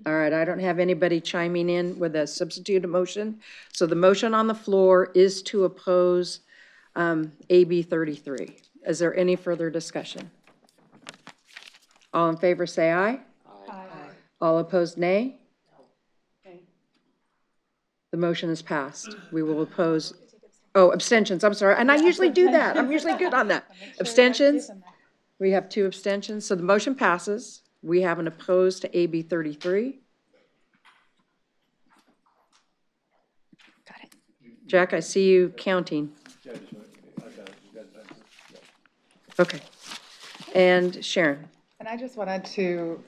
All right, I don't have anybody chiming in with a substituted motion. So the motion on the floor is to oppose AB 33. Is there any further discussion? All in favor, say aye. Aye. All opposed, nay. The motion is passed. We will oppose, oh, abstentions, I'm sorry. And I usually do that. I'm usually good on that. Abstentions? We have 2 abstentions, so the motion passes. We have an opposed to AB 33. Got it. Jack, I see you counting. Okay. And Sharon? And I just wanted to,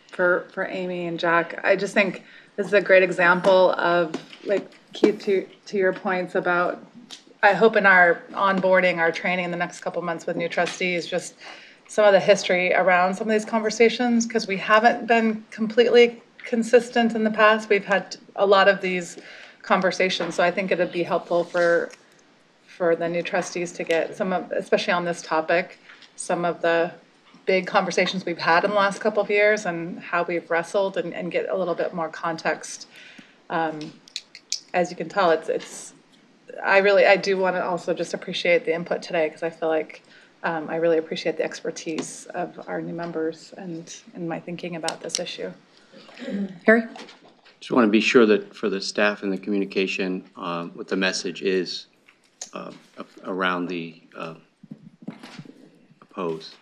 for Amy and Jack, I just think this is a great example of, like, Keith, to your points about, I hope in our onboarding, our training in the next couple months with new trustees, just some of the history around some of these conversations, because we haven't been completely consistent in the past. We've had a lot of these conversations, so I think it'd be helpful for the new trustees to get some of, especially on this topic, some of the big conversations we've had in the last couple of years and how we've wrestled and get a little bit more context. As you can tell, I do want to also just appreciate the input today, because I feel like I really appreciate the expertise of our new members and my thinking about this issue. Harry? Just want to be sure that for the staff and the communication, what the message is around the oppose.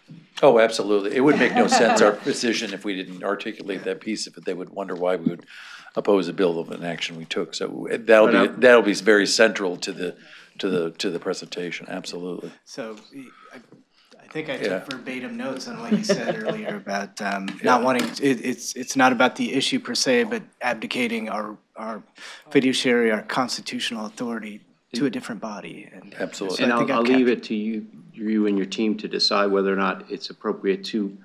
Oh, absolutely. It would make no sense, our position, if we didn't articulate that piece of it. They would wonder why we would oppose a bill of an action we took. So that'll be very central to the presentation. Absolutely. So I think I took verbatim notes on what you said earlier about not wanting, it's not about the issue per se, but abdicating our fiduciary, our constitutional authority to a different body. And absolutely. So And I'll leave captured. it to you and your team to decide whether or not it's appropriate to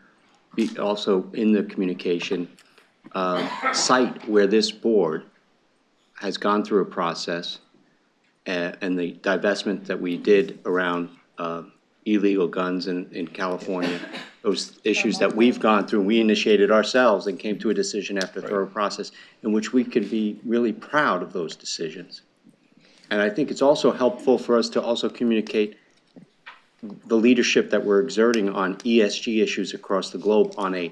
be also in the communication cite where this board has gone through a process and the divestment that we did around illegal guns in California, those issues that we've gone through, we initiated ourselves and came to a decision after a thorough process in which we could be really proud of those decisions. And I think it's also helpful for us to also communicate the leadership that we're exerting on ESG issues across the globe on a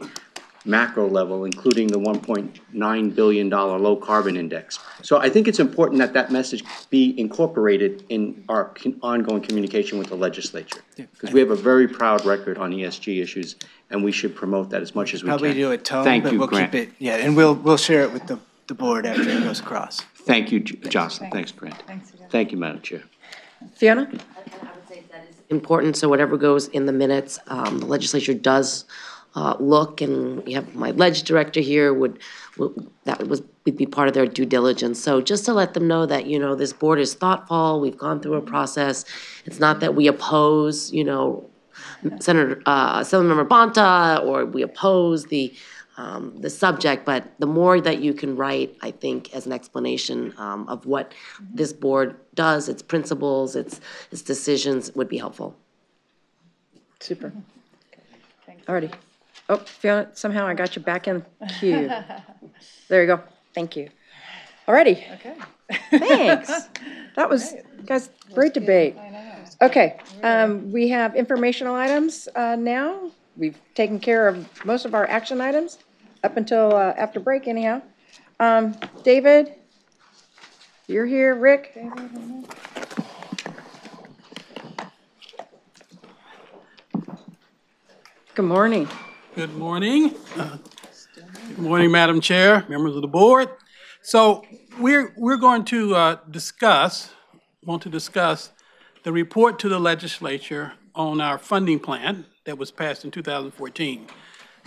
macro level, including the $1.9 billion low carbon index. So I think it's important that that message be incorporated in our ongoing communication with the legislature, because we have a very proud record on ESG issues, and we should promote that as much as we can. Probably do it tone, Thank but you, we'll Grant. keep it, and we'll share it with the board after it goes across. Thank you, Jocelyn. Thanks, Grant. Thank you, Madam Chair. Fiona? And I would say that is important, so whatever goes in the minutes, the legislature does look, and we have my ledge director here, would be part of their due diligence. So just to let them know that, this board is thoughtful, we've gone through a process. It's not that we oppose, Senator Bonta, or we oppose the subject, but the more that you can write, I think, as an explanation of what this board does, its principles, its decisions, would be helpful. Super. All righty. Oh, Fiona, somehow I got you back in queue. There you go. Thank you. All righty. Okay. Thanks. That was, guys, great debate. Okay, we have informational items now. We've taken care of most of our action items up until after break anyhow. David, you're here. Rick? Good morning. Good morning. Good morning, Madam Chair, members of the board. So we're going to want to discuss the report to the legislature on our funding plan that was passed in 2014.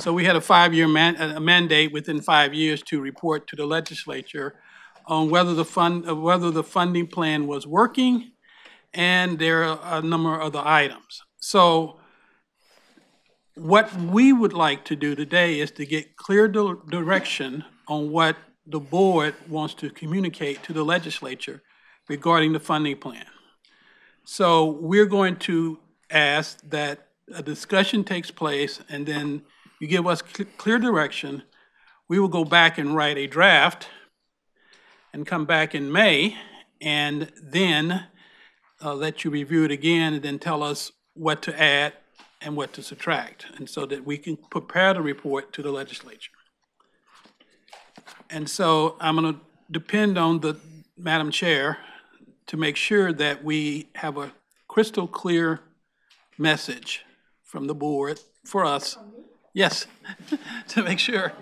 So we had a 5-year mandate within 5 years to report to the legislature on whether the funding plan was working, and there are a number of other items. So what we would like to do today is to get clear direction on what the board wants to communicate to the legislature regarding the funding plan. So we're going to ask that a discussion takes place, and then you give us clear direction we will go back and write a draft and come back in May and then let you review it again and then tell us what to add and what to subtract, and so that we can prepare the report to the legislature. And so I'm going to depend on the Madam Chair to make sure that we have a crystal clear message from the board for us. Yes, to make sure.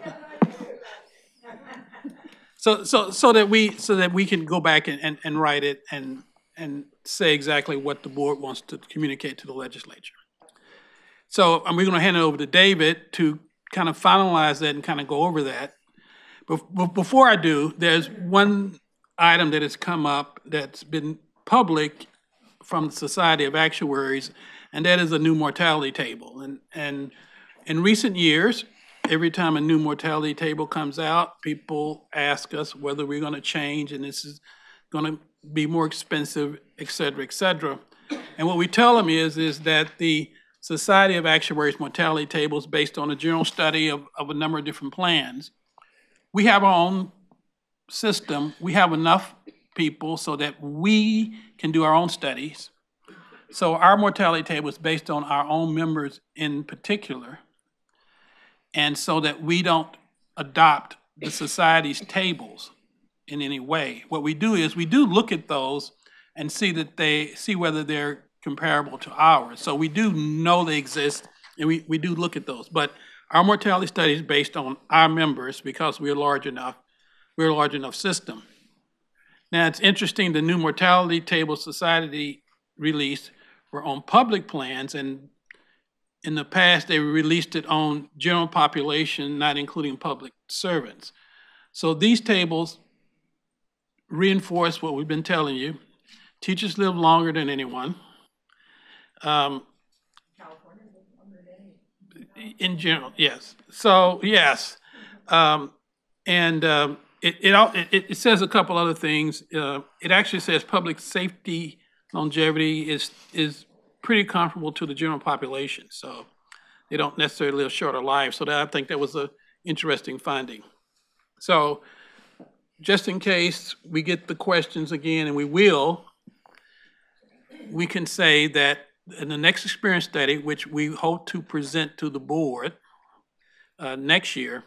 So that we can go back and write it and say exactly what the board wants to communicate to the legislature. So we're going to hand it over to David to kind of finalize that and kind of go over that. But before I do, there's one item that has come up that's been public from the Society of Actuaries, and that is a new mortality table. And in recent years, every time a new mortality table comes out, people ask us whether we're going to change and this is going to be more expensive, et cetera, et cetera. And what we tell them is that the Society of Actuaries mortality table is based on a general study of a number of different plans. We have our own system. We have enough people so that we can do our own studies. So our mortality table is based on our own members in particular, and so that we don't adopt the society's tables in any way. What we do is we do look at those and see whether they're comparable to ours. So we do know they exist, and we do look at those. But our mortality study is based on our members because we're a large enough system. Now, it's interesting, the new mortality table society released were on public plans, and in the past, they released it on general population, not including public servants. So these tables reinforce what we've been telling you. Teachers live longer than anyone. In general, yes. So, yes. It says a couple other things. It actually says public safety longevity is pretty comparable to the general population. So they don't necessarily live shorter lives. So I think that was an interesting finding. So just in case we get the questions again, and we will, we can say that in the next experience study, which we hope to present to the board next year,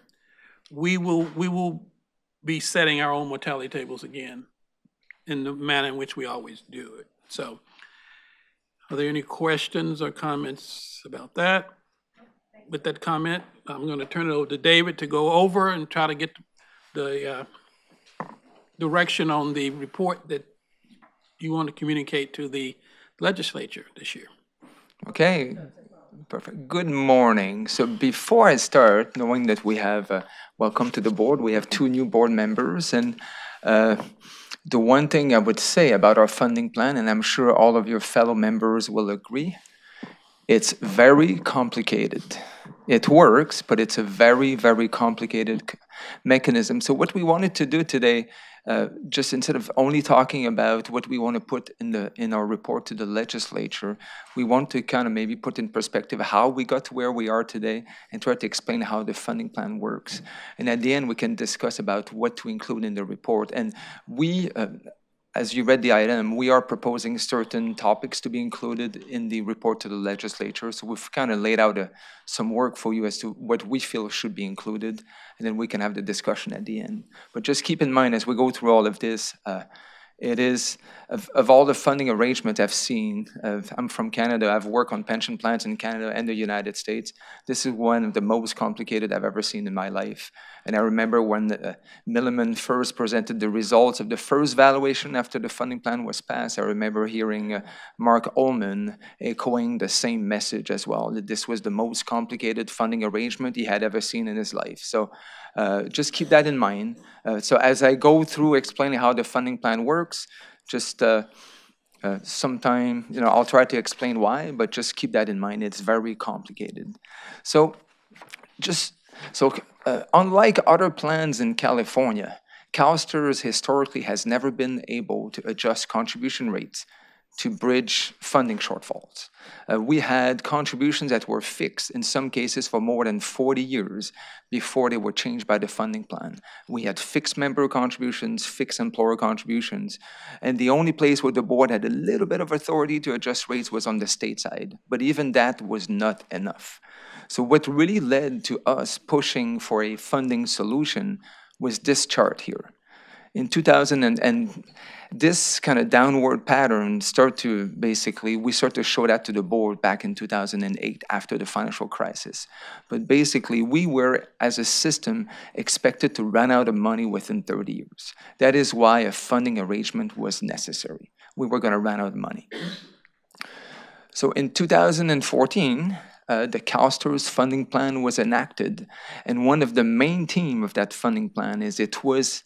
we will be setting our own mortality tables again in the manner in which we always do it. So are there any questions or comments about that? With that comment, I'm going to turn it over to David to go over and try to get the direction on the report that you want to communicate to the legislature this year. Okay, perfect. Good morning. So before I start, knowing that we have, welcome to the board, we have 2 new board members, and the one thing I would say about our funding plan, and I'm sure all of your fellow members will agree, it's very complicated. It works, but it's a very, very complicated mechanism. So what we wanted to do today, just instead of only talking about what we want to put in our report to the legislature, we want to kind of maybe put in perspective how we got to where we are today and try to explain how the funding plan works. And at the end, we can discuss about what to include in the report. And we, as you read the item, we are proposing certain topics to be included in the report to the legislature. So we've kind of laid out some work for you as to what we feel should be included, and then we can have the discussion at the end. But just keep in mind, as we go through all of this, it is, of all the funding arrangements I've seen, I'm from Canada, I've worked on pension plans in Canada and the United States. This is one of the most complicated I've ever seen in my life. And I remember when Milliman first presented the results of the first valuation after the funding plan was passed, I remember hearing Mark Ullman echoing the same message as well, that this was the most complicated funding arrangement he had ever seen in his life. So just keep that in mind. So as I go through explaining how the funding plan works, just sometime, I'll try to explain why, but just keep that in mind. It's very complicated. So unlike other plans in California, CalSTRS historically has never been able to adjust contribution rates to bridge funding shortfalls. We had contributions that were fixed, in some cases for more than 40 years before they were changed by the funding plan. We had fixed member contributions, fixed employer contributions, and the only place where the board had a little bit of authority to adjust rates was on the state side, but even that was not enough. So what really led to us pushing for a funding solution was this chart here. In 2000, and this kind of downward pattern we start to show that to the board back in 2008 after the financial crisis. But basically, we were, as a system, expected to run out of money within 30 years. That is why a funding arrangement was necessary. We were going to run out of money. So in 2014, the CalSTRS funding plan was enacted, and one of the main themes of that funding plan is it was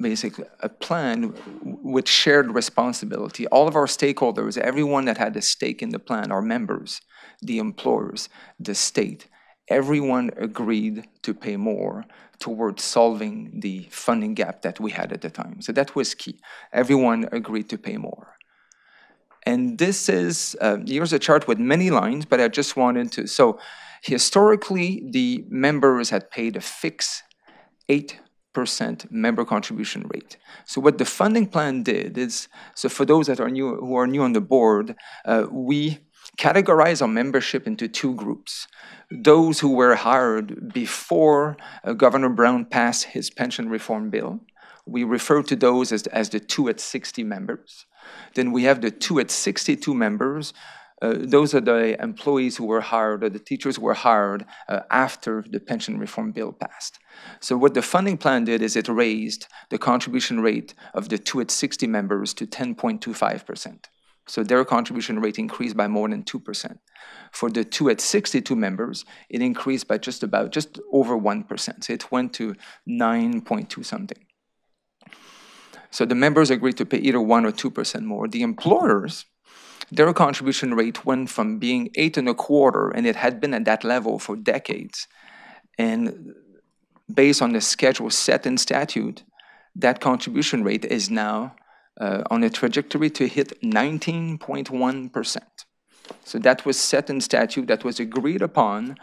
basically a plan with shared responsibility. All of our stakeholders, everyone that had a stake in the plan, our members, the employers, the state, everyone agreed to pay more towards solving the funding gap that we had at the time. So that was key. Everyone agreed to pay more. And this is, here's a chart with many lines, but I just wanted to, so historically, the members had paid a fixed 8% member contribution rate. So what the funding plan did is, so for those that are new, who are new on the board, we categorize our membership into two groups. Those who were hired before Governor Brown passed his pension reform bill. We refer to those as the 2 at 60 members. Then we have the 2 at 62 members. Those are the employees who were hired, or the teachers who were hired after the pension reform bill passed. So what the funding plan did is it raised the contribution rate of the 2 at 60 members to 10.25%. So their contribution rate increased by more than 2%. For the 2 at 62 members, it increased by just over 1%. So it went to 9.2 something. So the members agreed to pay either 1 or 2% more. The employers, their contribution rate went from being 8.25%, and it had been at that level for decades. And based on the schedule set in statute, that contribution rate is now on a trajectory to hit 19.1%. So that was set in statute, that was agreed upon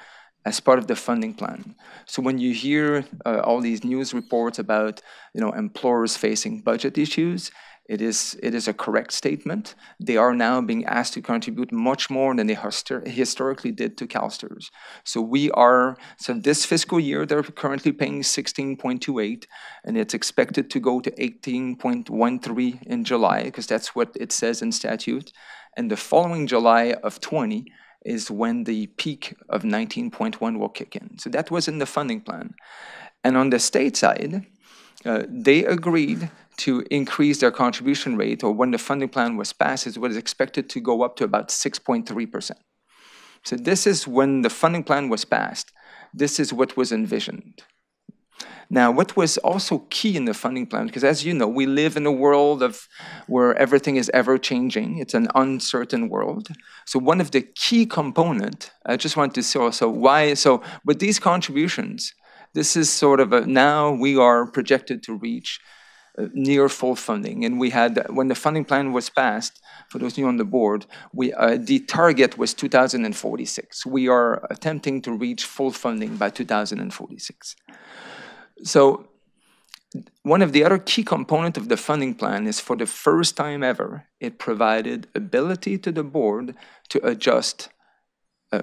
as part of the funding plan. So when you hear all these news reports about employers facing budget issues, it is a correct statement. They are now being asked to contribute much more than they historically did to CalSTRS. So this fiscal year, they're currently paying 16.28, and it's expected to go to 18.13 in July, because that's what it says in statute. And the following July of 20 is when the peak of 19.1 will kick in. So that was in the funding plan. And on the state side, they agreed to increase their contribution rate, or when the funding plan was passed, it was expected to go up to about 6.3%. So this is when the funding plan was passed. This is what was envisioned. Now, what was also key in the funding plan, because as you know, we live in a world where everything is ever changing. It's an uncertain world. So one of the key components, I just want to say also why, so with these contributions, this is sort of now we are projected to reach near full funding. And we had, when the funding plan was passed, for those new on the board, the target was 2046. We are attempting to reach full funding by 2046. So one of the other key components of the funding plan is, for the first time ever, it provided ability to the board to adjust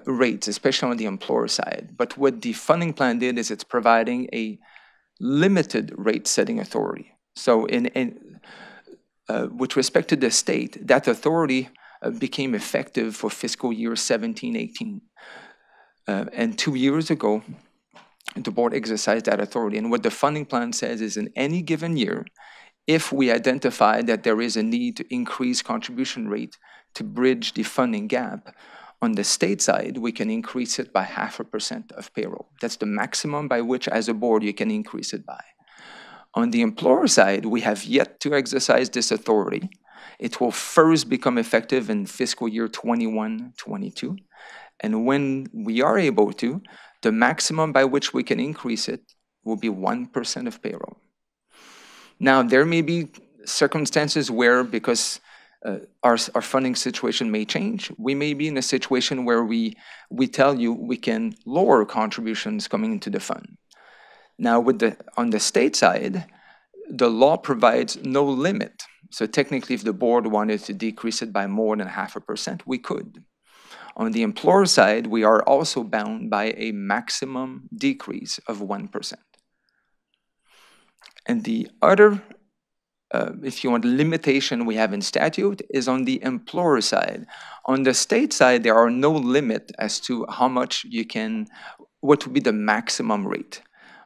rates, especially on the employer side. But what the funding plan did is it's providing a limited rate setting authority. So with respect to the state, that authority became effective for fiscal year 17-18. And 2 years ago, the board exercised that authority. And what the funding plan says is, in any given year, if we identify that there is a need to increase contribution rate to bridge the funding gap, on the state side, we can increase it by 0.5% of payroll. That's the maximum by which, as a board, you can increase it by. On the employer side, we have yet to exercise this authority. It will first become effective in fiscal year 21-22. And when we are able to, the maximum by which we can increase it will be 1% of payroll. Now, there may be circumstances where, because our funding situation may change. We may be in a situation where we tell you we can lower contributions coming into the fund. Now, on the state side, the law provides no limit. So technically, if the board wanted to decrease it by more than 0.5%, we could. On the employer side, we are also bound by a maximum decrease of 1%. And the other, if you want, limitation we have in statute is on the employer side. On the state side, there are no limit as to how much what would be the maximum rate.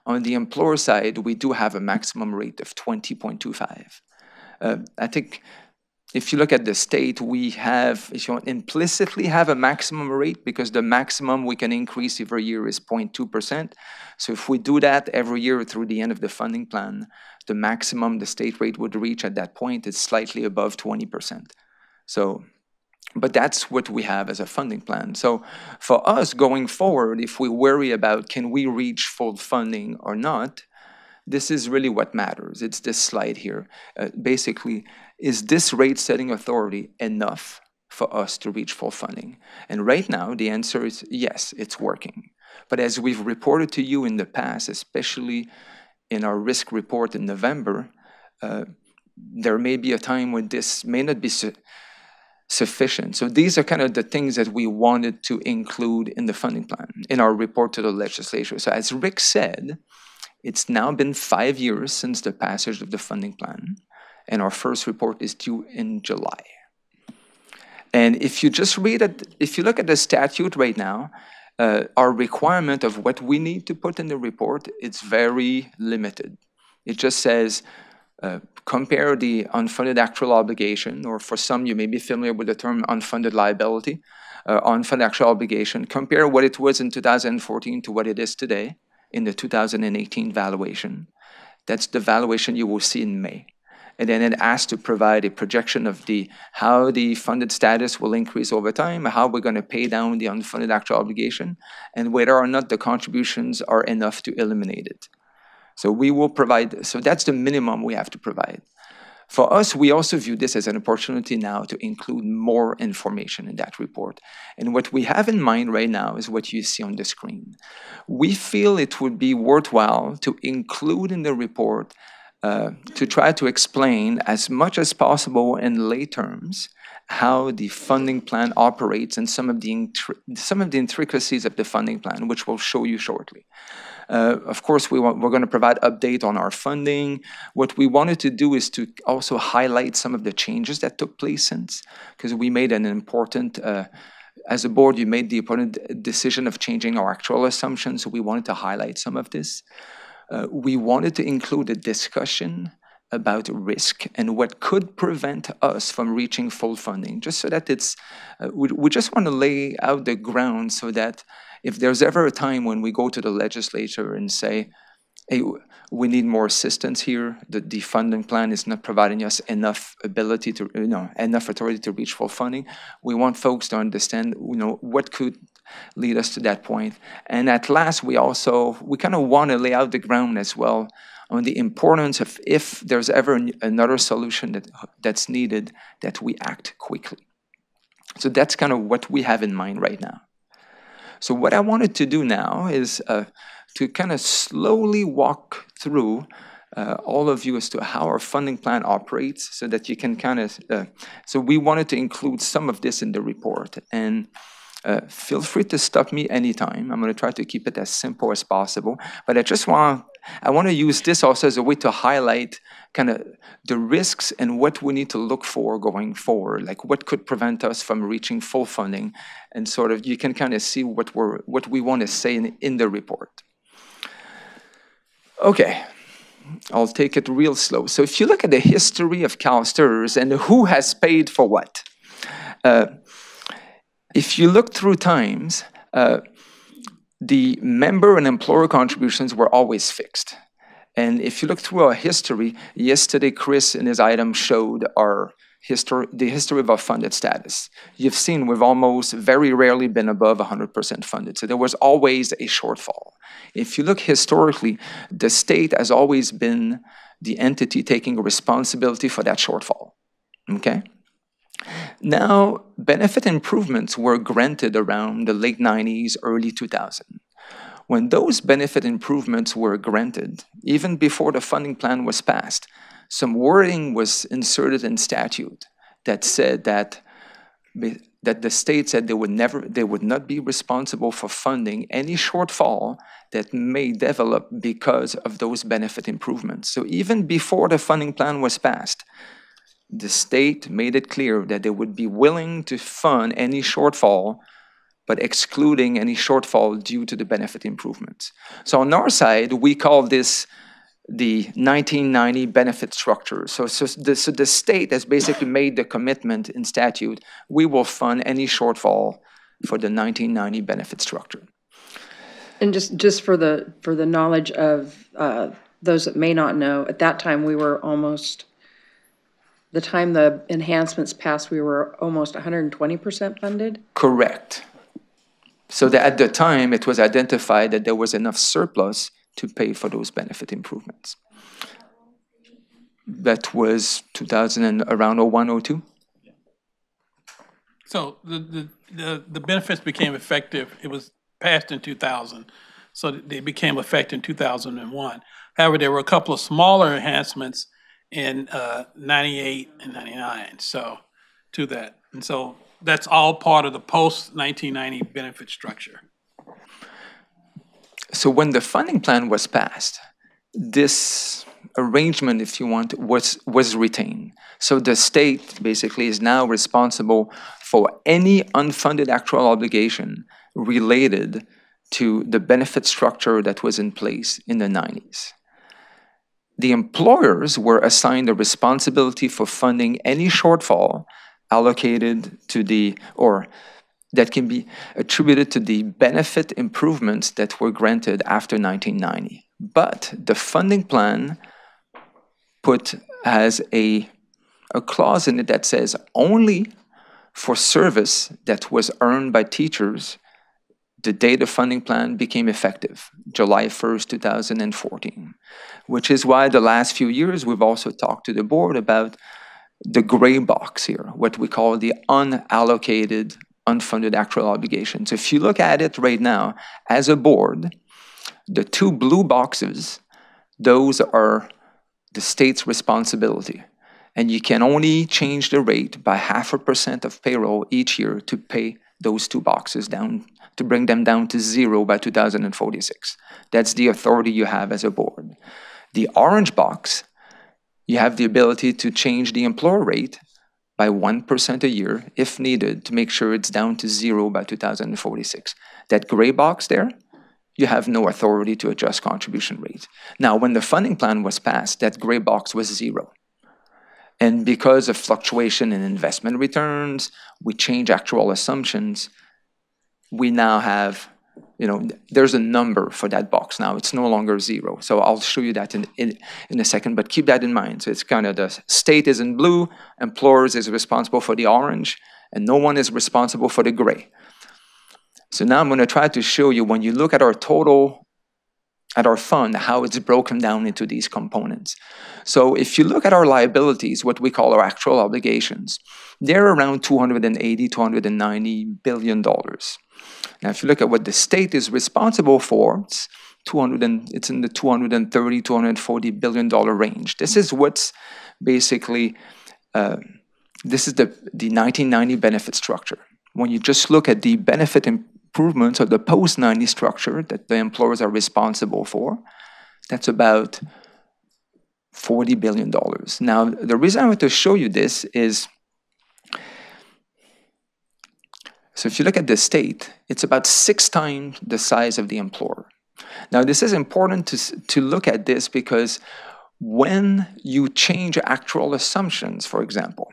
On the employer side, we do have a maximum rate of 20.25. I think if you look at the state, we have, if you want, implicitly have a maximum rate because the maximum we can increase every year is 0.2%. So if we do that every year through the end of the funding plan, the maximum the state rate would reach at that point is slightly above 20%. So, but that's what we have as a funding plan. So for us going forward, if we worry about can we reach full funding or not, this is really what matters. It's this slide here. Basically, is this rate-setting authority enough for us to reach full funding? And right now, the answer is yes, it's working. But as we've reported to you in the past, especially in our risk report in November, there may be a time when this may not be sufficient. So these are kind of the things that we wanted to include in the funding plan, in our report to the legislature. So as Rick said, it's now been 5 years since the passage of the funding plan, and our first report is due in July. And if you just if you look at the statute right now, our requirement of what we need to put in the report, it's very limited. It just says, compare the unfunded actual obligation, or for some you may be familiar with the term unfunded liability, unfunded actual obligation, compare what it was in 2014 to what it is today in the 2018 valuation. That's the valuation you will see in May. And then it asks to provide a projection of how the funded status will increase over time, how we're going to pay down the unfunded actual obligation, and whether or not the contributions are enough to eliminate it. So we will provide, so that's the minimum we have to provide. For us, we also view this as an opportunity now to include more information in that report. And what we have in mind right now is what you see on the screen. We feel it would be worthwhile to include in the report to try to explain as much as possible in lay terms how the funding plan operates and some of the intricacies of the funding plan, which we'll show you shortly. Of course, we're going to provide update on our funding. What we wanted to do is to also highlight some of the changes that took place since, because we made an important, as a board, you made the important decision of changing our actual assumptions, so we wanted to highlight some of this. We wanted to include a discussion about risk and what could prevent us from reaching full funding, just so that we just want to lay out the ground so that if there's ever a time when we go to the legislature and say, hey, we need more assistance here, the funding plan is not providing us enough ability to, enough authority to reach full funding, we want folks to understand, what could lead us to that point. And at last, we kind of want to lay out the ground as well on the importance of if there's ever another solution that's needed, that we act quickly. So that's kind of what we have in mind right now. So what I wanted to do now is to kind of slowly walk through all of you as to how our funding plan operates so that you can kind of, so we wanted to include some of this in the report. And feel free to stop me anytime. I'm going to try to keep it as simple as possible. But I want to use this also as a way to highlight kind of the risks and what we need to look for going forward, like what could prevent us from reaching full funding, and sort of you can kind of see what we want to say in the report. Okay, I'll take it real slow. So if you look at the history of CalSTRS and who has paid for what, if you look through times, the member and employer contributions were always fixed. And if you look through our history, yesterday Chris in his item showed the history of our funded status. You've seen we've almost very rarely been above 100% funded. So there was always a shortfall. If you look historically, the state has always been the entity taking responsibility for that shortfall, okay? Now, benefit improvements were granted around the late 90s, early 2000. When those benefit improvements were granted, even before the funding plan was passed, some wording was inserted in statute that said that the state said they would not be responsible for funding any shortfall that may develop because of those benefit improvements. So even before the funding plan was passed, the state made it clear that they would be willing to fund any shortfall, but excluding any shortfall due to the benefit improvements. So on our side, we call this the 1990 benefit structure. So the state has basically made the commitment in statute, we will fund any shortfall for the 1990 benefit structure. And just for the knowledge of those that may not know, at that time, we were almost, the time the enhancements passed, we were almost 120% funded? Correct. So that at the time, it was identified that there was enough surplus to pay for those benefit improvements. That was 2000 and around 01, 02. So the benefits became effective, it was passed in 2000, so they became effective in 2001. However, there were a couple of smaller enhancements in 98 and 99, so to that. And so that's all part of the post-1990 benefit structure. So when the funding plan was passed, this arrangement, if you want, was retained. So the state basically is now responsible for any unfunded actual obligation related to the benefit structure that was in place in the 90s. The employers were assigned the responsibility for funding any shortfall allocated to the, or that can be attributed to the benefit improvements that were granted after 1990. But the funding plan has a clause in it that says only for service that was earned by teachers the day the funding plan became effective, July 1st, 2014, which is why the last few years we've also talked to the board about the gray box here, what we call the unallocated, unfunded actual obligations. If you look at it right now, as a board, the two blue boxes, those are the state's responsibility. And you can only change the rate by 0.5% of payroll each year to pay those two boxes down, to bring them down to zero by 2046. That's the authority you have as a board. The orange box, you have the ability to change the employer rate by 1% a year if needed to make sure it's down to zero by 2046. That gray box there, you have no authority to adjust contribution rate. Now, when the funding plan was passed, that gray box was zero. And because of fluctuation in investment returns, we change actual assumptions, we now have, there's a number for that box now. It's no longer zero. So I'll show you that in a second, but keep that in mind. So it's kind of the state is in blue, employers is responsible for the orange, and no one is responsible for the gray. So now I'm going to try to show you when you look at our total, at our fund, how it's broken down into these components. So if you look at our liabilities, what we call our actual obligations, they're around $280, $290 billion. Now, if you look at what the state is responsible for, it's in the $230, $240 billion range. This is what's basically, this is the 1990 benefit structure. When you just look at the benefit improvements of the post-90 structure that the employers are responsible for, that's about $40 billion. Now, the reason I want to show you this is, so if you look at the state, it's about 6 times the size of the employer. Now, this is important to look at this because when you change actual assumptions, for example,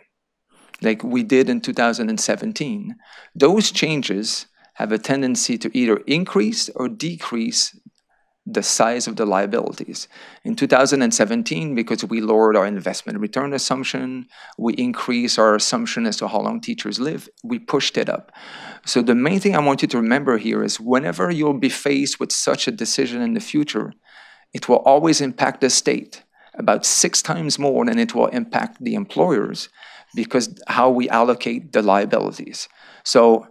like we did in 2017, those changes have a tendency to either increase or decrease the size of the liabilities. In 2017, because we lowered our investment return assumption, we increased our assumption as to how long teachers live, we pushed it up. So the main thing I want you to remember here is whenever you'll be faced with such a decision in the future, it will always impact the state about 6 times more than it will impact the employers, because how we allocate the liabilities. So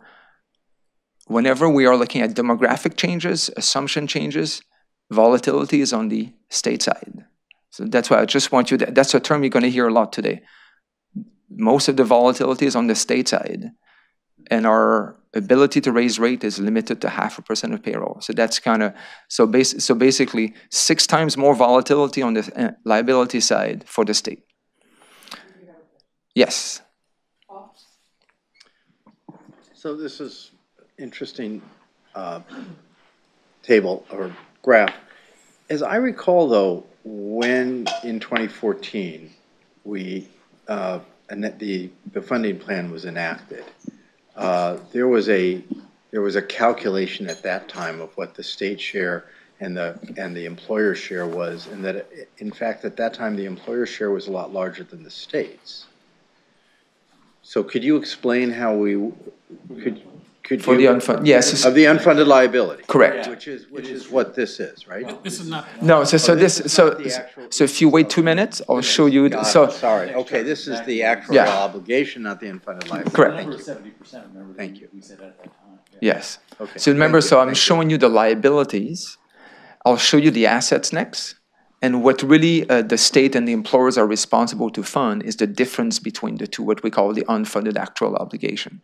whenever we are looking at demographic changes, assumption changes, volatility is on the state side. So that's why I just want you to, that's a term you're going to hear a lot today. Most of the volatility is on the state side, and our ability to raise rate is limited to 0.5% of payroll. So that's kind of, so basically 6 times more volatility on the liability side for the state. Yes. So this is interesting table or graph. As I recall, though, when in 2014 we the funding plan was enacted, there was a calculation at that time of what the state share and the employer share was, and that in fact at that time the employer share was a lot larger than the state's. So could you explain how we could For the unfunded, yes. Of the unfunded liability. Correct. Which is what this is, right? This is not. No, so actual- so if you wait 2 minutes, I'll show you. Got it. So Sorry, okay, this is the actual Yeah. obligation, not the unfunded liability. Correct. Thank you. 70%, remember, Thank you. we said that at that time. yes. Okay. So remember, Thank you. so I'm Thank you. showing you the liabilities. I'll show you the assets next. And what really the state and the employers are responsible to fund is the difference between the two, what we call the unfunded actual obligation.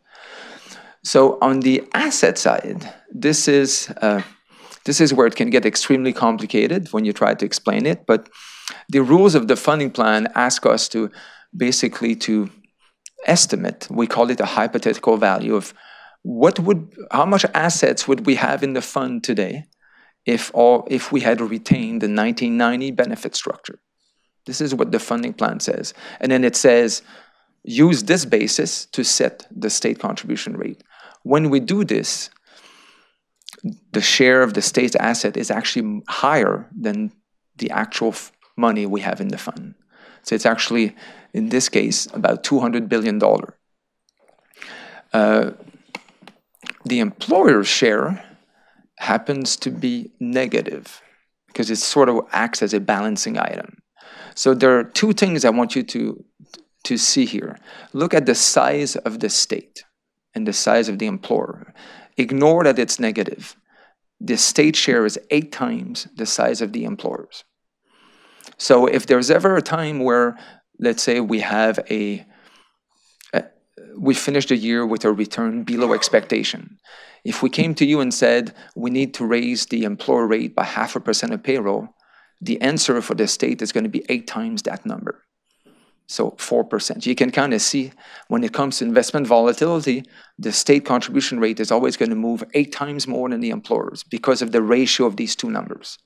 So on the asset side, this is where it can get extremely complicated when you try to explain it. But the rules of the funding plan ask us to basically to estimate. We call it a hypothetical value of how much assets would we have in the fund today if we had retained the 1990 benefit structure. This is what the funding plan says. And then it says, use this basis to set the state contribution rate. When we do this, the share of the state's asset is actually higher than the actual money we have in the fund. So it's actually, in this case, about $200 billion. The employer's share happens to be negative because it sort of acts as a balancing item. So there are 2 things I want you to see here. Look at the size of the state and the size of the employer. Ignore that it's negative. The state share is 8 times the size of the employers. So if there's ever a time where, let's say we have we finished the year with a return below expectation. If we came to you and said, we need to raise the employer rate by 0.5% of payroll, the answer for the state is going to be 8 times that number. So 4%. You can kind of see when it comes to investment volatility, the state contribution rate is always going to move 8 times more than the employers because of the ratio of these 2 numbers.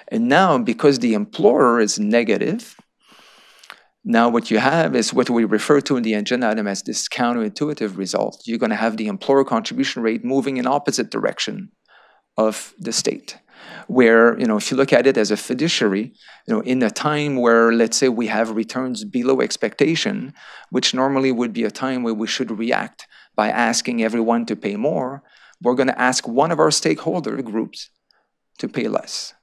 And now, because the employer is negative, now what you have is what we refer to in the agenda item as this counterintuitive result. You're going to have the employer contribution rate moving in opposite direction of the state. Where, if you look at it as a fiduciary, in a time where, let's say, we have returns below expectation, which normally would be a time where we should react by asking everyone to pay more, we're going to ask one of our stakeholder groups to pay less.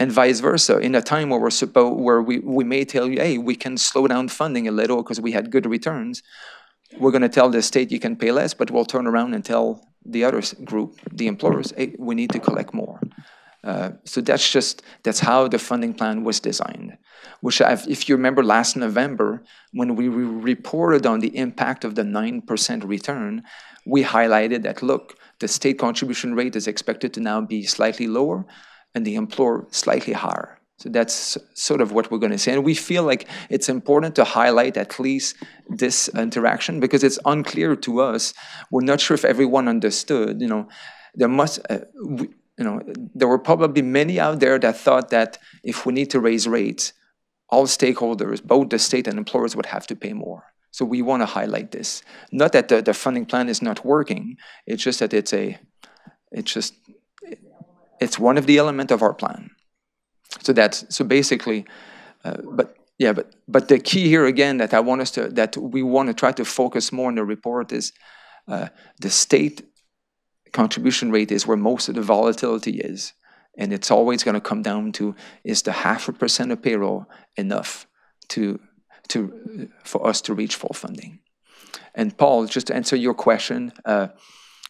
And vice versa, in a time where we may tell you, hey, we can slow down funding a little because we had good returns, we're going to tell the state you can pay less, but we'll turn around and tell the other group, the employers, hey, we need to collect more. So that's how the funding plan was designed. Which, if you remember last November, when we reported on the impact of the 9% return, we highlighted that, look, the state contribution rate is expected to now be slightly lower, and the employer slightly higher. So that's sort of what we're going to say. And we feel like it's important to highlight at least this interaction because it's unclear to us. We're not sure if everyone understood. There were probably many out there that thought that if we need to raise rates, all stakeholders, both the state and employers, would have to pay more. So we want to highlight this. Not that the funding plan is not working. It's just that it's one of the elements of our plan. So basically, but the key here again that we want to try to focus more on the report is the state contribution rate is where most of the volatility is, and it's always going to come down to, is the 0.5% of payroll enough to for us to reach full funding. And Paul, just to answer your question,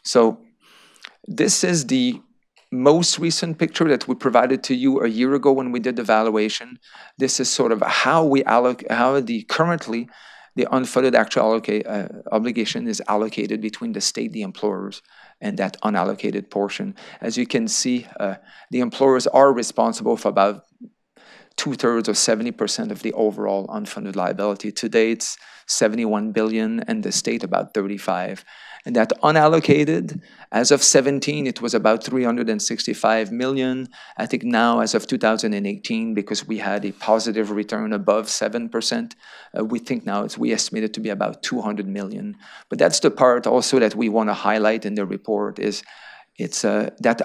so this is the most recent picture that we provided to you a year ago when we did the valuation. This is sort of how we currently the unfunded actual obligation is allocated between the state, the employers, and that unallocated portion. As you can see, the employers are responsible for about 2/3 or 70% of the overall unfunded liability. Today, it's 71 billion, and the state about 35. And that unallocated, as of 17, it was about 365 million. I think now, as of 2018, because we had a positive return above 7%, we think now we estimate it to be about 200 million. But that's the part also that we want to highlight in the report is it's that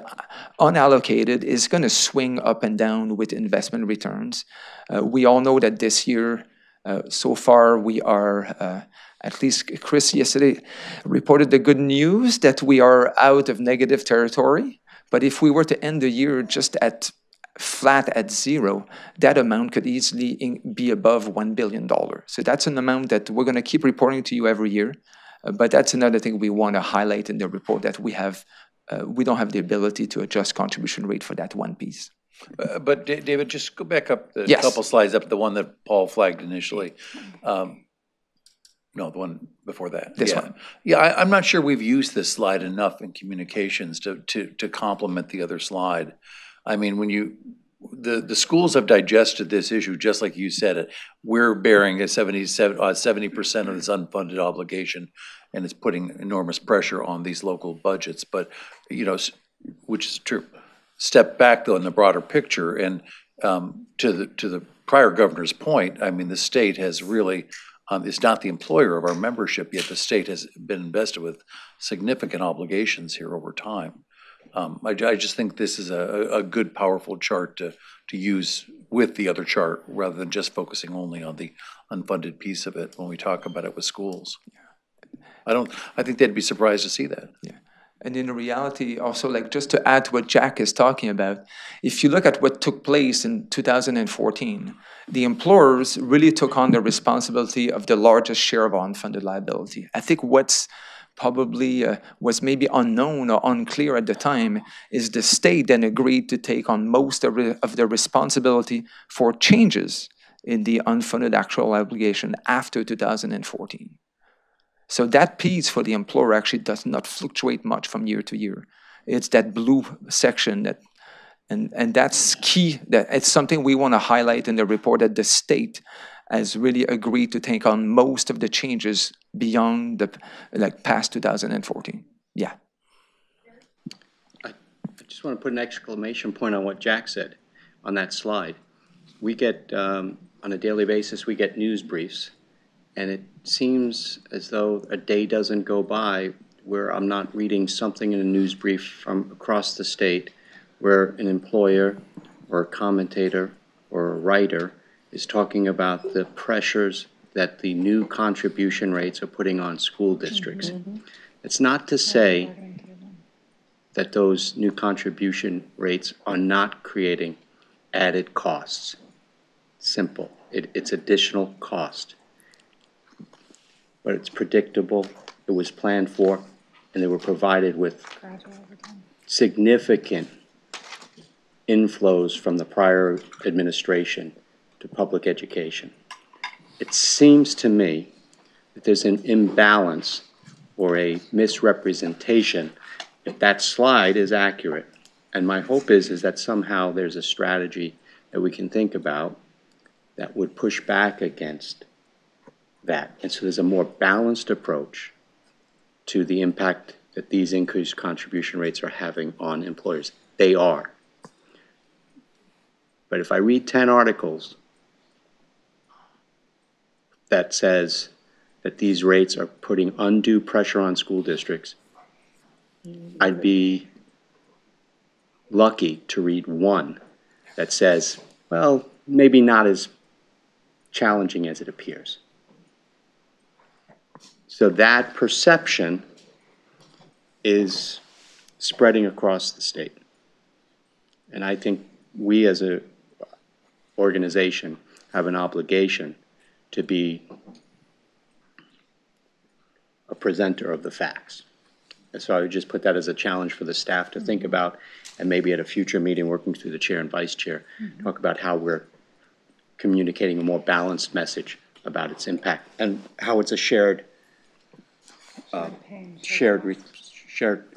unallocated is going to swing up and down with investment returns. We all know that this year, so far, we are, at least Chris yesterday reported the good news that we are out of negative territory. But if we were to end the year just at flat at zero, that amount could easily be above $1 billion. So that's an amount that we're going to keep reporting to you every year. But that's another thing we want to highlight in the report, that we don't have the ability to adjust contribution rate for that one piece. But David, just go back up a Yes. couple slides up, the one that Paul flagged initially. No, the one before that. This Yeah. one. Yeah, I'm not sure we've used this slide enough in communications to complement the other slide. I mean, when the schools have digested this issue, just like you said it. We're bearing a 70% of this unfunded obligation, and it's putting enormous pressure on these local budgets. But, which is true. Step back though in the broader picture, and to the prior governor's point, I mean, the state has really is not the employer of our membership, yet the state has been invested with significant obligations here over time. I just think this is a good, powerful chart to use with the other chart, rather than just focusing only on the unfunded piece of it when we talk about it with schools. I think they'd be surprised to see that. Yeah. And in reality, also, like, just to add to what Jack is talking about, if you look at what took place in 2014, the employers really took on the responsibility of the largest share of unfunded liability. I think what's probably was maybe unknown or unclear at the time is the state then agreed to take on most of the responsibility for changes in the unfunded actual obligation after 2014. So that piece for the employer actually does not fluctuate much from year to year. It's that blue section that, and that's key. That it's something we want to highlight in the report, that the state has really agreed to take on most of the changes beyond past 2014. Yeah. I just want to put an exclamation point on what Jack said on that slide. We get, on a daily basis, we get news briefs. And it seems as though a day doesn't go by where I'm not reading something in a news brief from across the state where an employer or a commentator or a writer is talking about the pressures that the new contribution rates are putting on school districts. It's not to say that those new contribution rates are not creating added costs. Simple. It's additional cost. But it's predictable, it was planned for, and they were provided with significant inflows from the prior administration to public education. It seems to me that there's an imbalance or a misrepresentation if that slide is accurate. And my hope is that somehow there's a strategy that we can think about that would push back against that. And so there's a more balanced approach to the impact that these increased contribution rates are having on employers. They are. But if I read 10 articles that says that these rates are putting undue pressure on school districts, I'd be lucky to read one that says, well, maybe not as challenging as it appears. So that perception is spreading across the state. And I think we as an organization have an obligation to be a presenter of the facts. And so I would just put that as a challenge for the staff to think about, and maybe at a future meeting, working through the chair and vice chair, talk about how we're communicating a more balanced message about its impact and how it's a shared,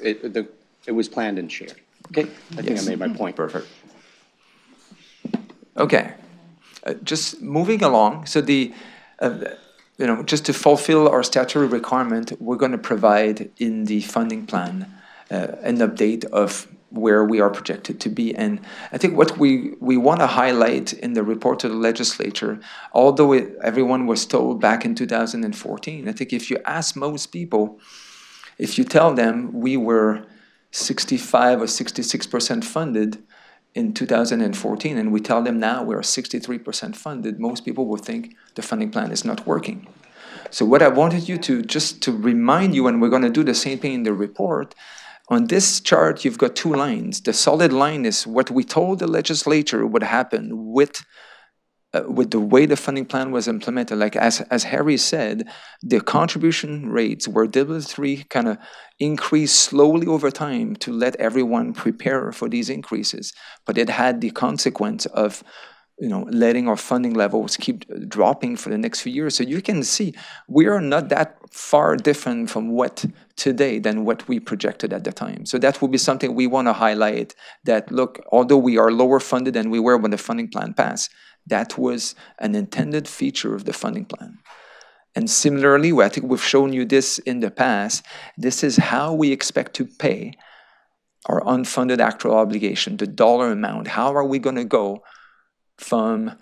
it was planned and shared. Okay, I think I made my point. Perfect. Okay, just moving along. So just to fulfill our statutory requirement, we're going to provide in the funding plan an update of where we are projected to be. And I think what we want to highlight in the report to the legislature, although everyone was told back in 2014, I think if you ask most people, if you tell them we were 65 or 66% funded in 2014, and we tell them now we're 63% funded, most people will think the funding plan is not working. So what I wanted you to, just to remind you, and we're going to do the same thing in the report, on this chart, you've got two lines. The solid line is what we told the legislature would happen with the way the funding plan was implemented. Like as Harry said, the contribution rates were deliberately kind of increased slowly over time to let everyone prepare for these increases. But it had the consequence of letting our funding levels keep dropping for the next few years. So you can see we are not that far different from what today than what we projected at the time. So that will be something we want to highlight, that look, although we are lower funded than we were when the funding plan passed, that was an intended feature of the funding plan. And similarly, I think we've shown you this in the past, this is how we expect to pay our unfunded actual obligation, the dollar amount. How are we going to go from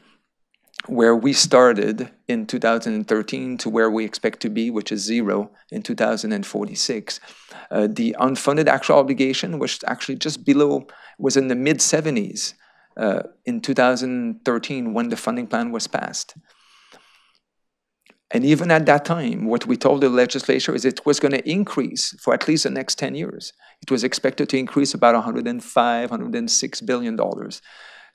where we started in 2013 to where we expect to be, which is 0 in 2046. The unfunded actual obligation was actually just below, was in the mid-70s in 2013 when the funding plan was passed. And even at that time, what we told the legislature is it was going to increase for at least the next 10 years. It was expected to increase about $105, $106 billion.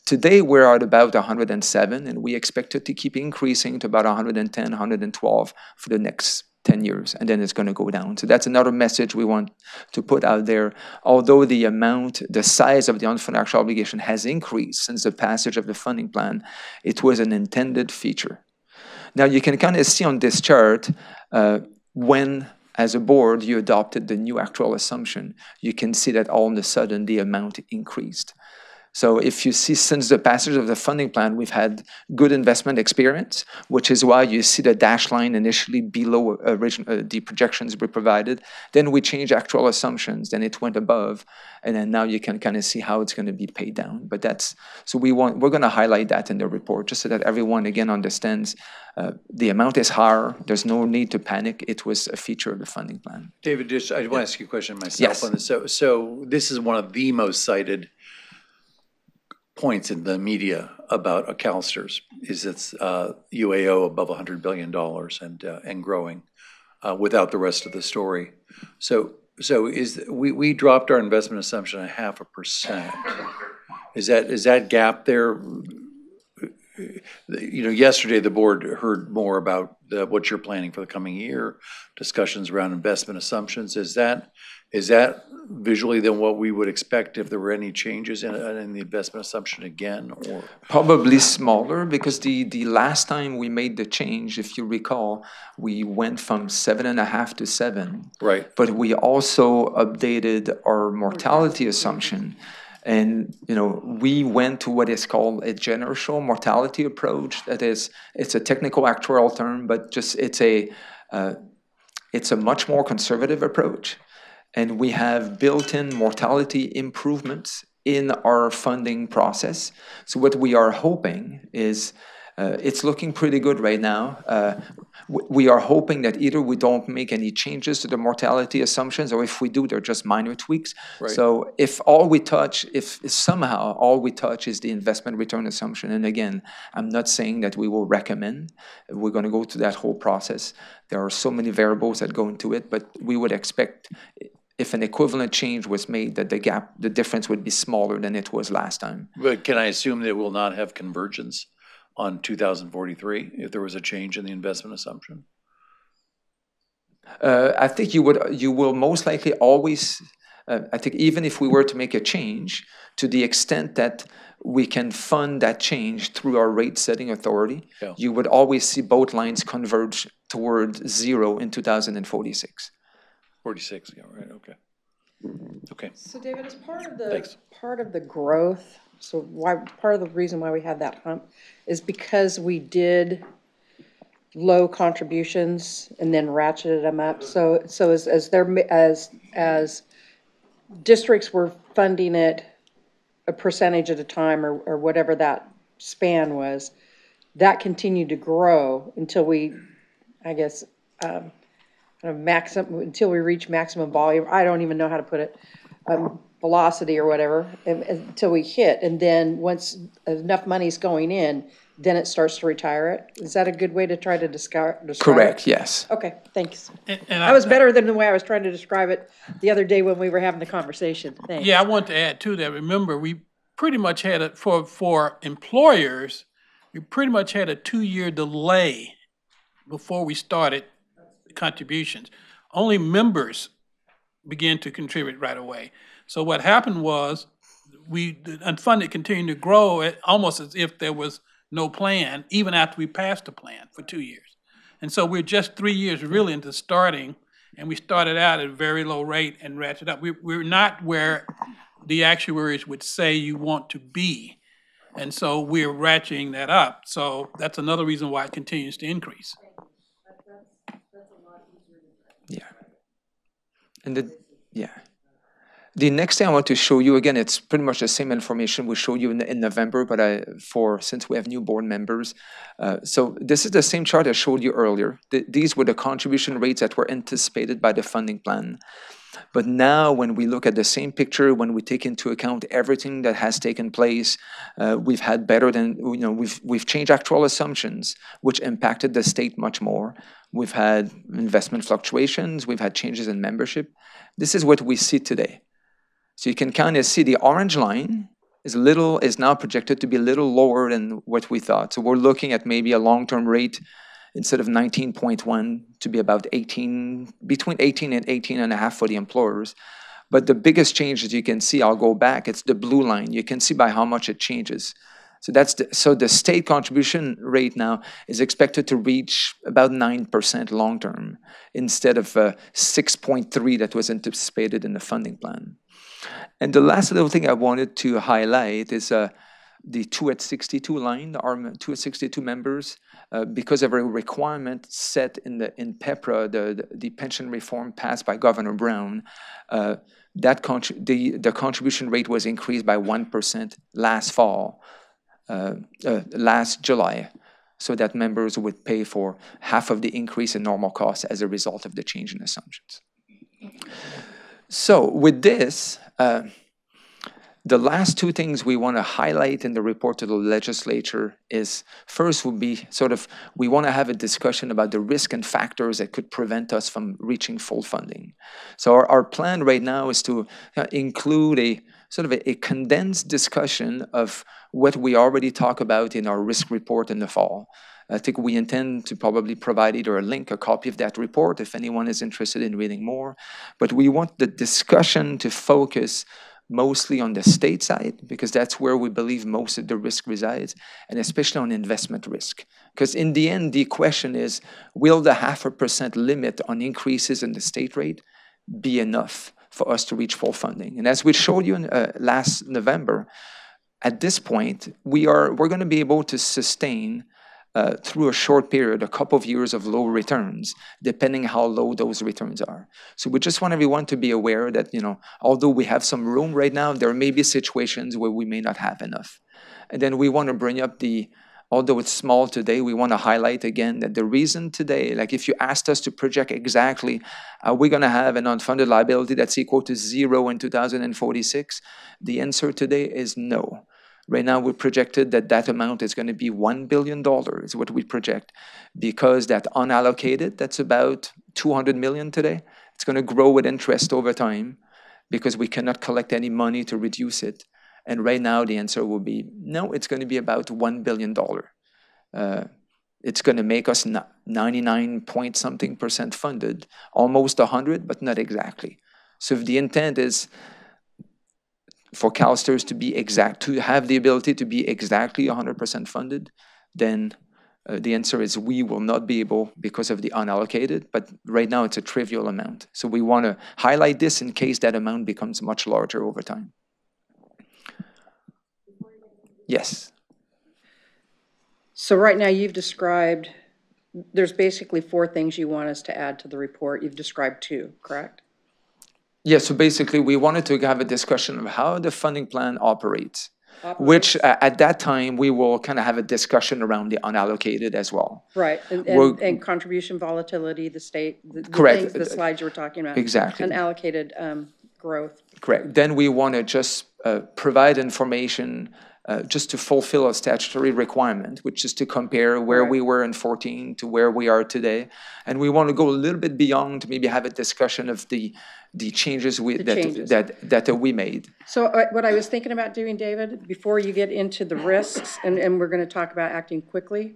Today, we're at about 107, and we expect it to keep increasing to about 110, 112 for the next 10 years, and then it's going to go down. So that's another message we want to put out there. Although the amount, the size of the unfunded actual obligation has increased since the passage of the funding plan, it was an intended feature. Now, you can kind of see on this chart when, as a board, you adopted the new actual assumption, you can see that all of a sudden the amount increased. So if you see since the passage of the funding plan, we've had good investment experience, which is why you see the dashed line initially below the projections we provided. Then we changed actual assumptions, then it went above, and then now you can kind of see how it's going to be paid down. But that's, so we're going to highlight that in the report, just so that everyone again understands the amount is higher. There's no need to panic. It was a feature of the funding plan. David, I want to ask you a question myself on this. So this is one of the most cited points in the media about CalSTRS is its UAO above $100 billion and growing without the rest of the story. So we dropped our investment assumption 0.5%. Is that gap there? Yesterday the board heard more about what you're planning for the coming year, discussions around investment assumptions. Is that visually than what we would expect if there were any changes in the investment assumption again? Or probably smaller, because the last time we made the change, if you recall, we went from 7.5 to 7. Right. But we also updated our mortality assumption. And, we went to what is called a general mortality approach. That is, it's a technical actuarial term, but just it's a much more conservative approach. And we have built-in mortality improvements in our funding process. So what we are hoping is, it's looking pretty good right now. We are hoping that either we don't make any changes to the mortality assumptions, or if we do, they're just minor tweaks. Right. So if somehow all we touch is the investment return assumption, and again, I'm not saying that we will recommend, we're going to go through that whole process. There are so many variables that go into it, but we would expect if an equivalent change was made, that the difference would be smaller than it was last time. But can I assume that it will not have convergence on 2043 if there was a change in the investment assumption? I think you will most likely always, I think even if we were to make a change, to the extent that we can fund that change through our rate setting authority, Yeah. you would always see both lines converge towards zero in 2046. 46, yeah, right, okay. Okay, So David, as Thanks. part of the growth, so part of the reason why we had that hump is because we did low contributions and then ratcheted them up. So as districts were funding it a percentage at a time or whatever that span was, that continued to grow until we, I guess, until we reach maximum volume. I don't even know how to put it, velocity or whatever, until we hit. And then once enough money's going in, then it starts to retire it. Is that a good way to try to describe Correct, it? yes. Okay, thanks. And That was better than the way I was trying to describe it the other day when we were having the conversation. Thanks. Yeah, I want to add to that. Remember, we pretty much had it for employers, we pretty much had a 2-year delay before we started contributions. Only members began to contribute right away. So what happened was the unfunded continued to grow almost as if there was no plan, even after we passed the plan for 2 years. And so we're just 3 years really into starting, and we started out at a very low rate and ratcheted up. We're not where the actuaries would say you want to be. And so we're ratcheting that up. So that's another reason why it continues to increase. Yeah. And the next thing I want to show you, again, it's pretty much the same information we showed you in November, but since we have new board members. So this is the same chart I showed you earlier. These were the contribution rates that were anticipated by the funding plan. But now when we look at the same picture, when we take into account everything that has taken place, we've had better than, we've changed actual assumptions, which impacted the state much more. We've had investment fluctuations, we've had changes in membership. This is what we see today. So you can kind of see the orange line is now projected to be a little lower than what we thought. So we're looking at maybe a long-term rate instead of 19.1 to be about 18, between 18 and 18.5 for the employers. But the biggest change, as you can see, I'll go back, it's the blue line. You can see by how much it changes. So so the state contribution rate now is expected to reach about 9% long-term instead of 6.3 that was anticipated in the funding plan. And the last little thing I wanted to highlight is the 2 at 62 line, our 2 at 62 members, because of a requirement set in PEPRA, the pension reform passed by Governor Brown, the contribution rate was increased by 1% last July, so that members would pay for half of the increase in normal costs as a result of the change in assumptions. So with this, the last two things we want to highlight in the report to the legislature is, first would be we want to have a discussion about the risk and factors that could prevent us from reaching full funding. So our plan right now is to include a condensed discussion of what we already talk about in our risk report in the fall. I think we intend to probably provide either a link, a copy of that report if anyone is interested in reading more. But we want the discussion to focus mostly on the state side, because that's where we believe most of the risk resides, and especially on investment risk. Because in the end, the question is, will the 0.5% limit on increases in the state rate be enough for us to reach full funding? And as we showed you in, last November, at this point, we're going to be able to sustain through a short period, a couple of years of low returns, depending how low those returns are. So we just want everyone to be aware that, although we have some room right now, there may be situations where we may not have enough. And then we want to bring up although it's small today, we want to highlight again that the reason today, like if you asked us to project exactly, are we going to have an unfunded liability that's equal to 0 in 2046? The answer today is no. Right now, we projected that amount is going to be $1 billion, is what we project, because that unallocated, that's about $200 million today. It's going to grow with interest over time because we cannot collect any money to reduce it. And right now, the answer will be no, it's going to be about $1 billion. it's going to make us 99 point something % funded, almost 100, but not exactly. So if the intent is for CalSTRS to be exact, to have the ability to be exactly 100% funded, then the answer is we will not be able because of the unallocated, but right now it's a trivial amount. So we want to highlight this in case that amount becomes much larger over time. Yes. So right now you've described, there's basically 4 things you want us to add to the report. You've described 2, correct? Yeah, so basically we wanted to have a discussion of how the funding plan operates. Which at that time, we will kind of have a discussion around the unallocated as well. Right, and contribution volatility, the state, the Correct. things, the slides you were talking about. Exactly. Unallocated growth. Correct. Then we want to just provide information just to fulfill a statutory requirement, which is to compare where we were in 14 to where we are today. And we want to go a little bit beyond to maybe have a discussion of the changes that we made. So what I was thinking about doing, David, before you get into the risks, and we're going to talk about acting quickly,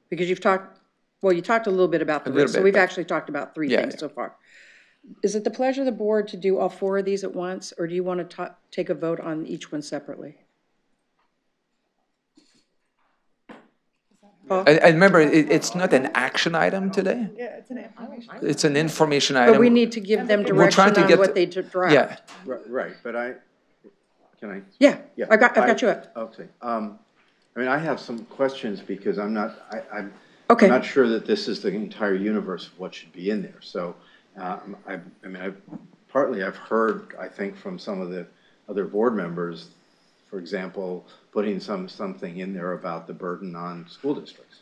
because you talked a little bit about the risks. So we've actually talked about 3 things so far. Is it the pleasure of the board to do all 4 of these at once, or do you want to take a vote on each one separately? And remember, it's not an action item today. Yeah, it's an information. It's an information item. But we need to give them direction on what they draft. Yeah. Right, but can I? Yeah, I've got you up. Okay. I mean, I have some questions because I'm not sure that this is the entire universe of what should be in there. So, I've heard, I think, from some of the other board members, for example, putting something in there about the burden on school districts.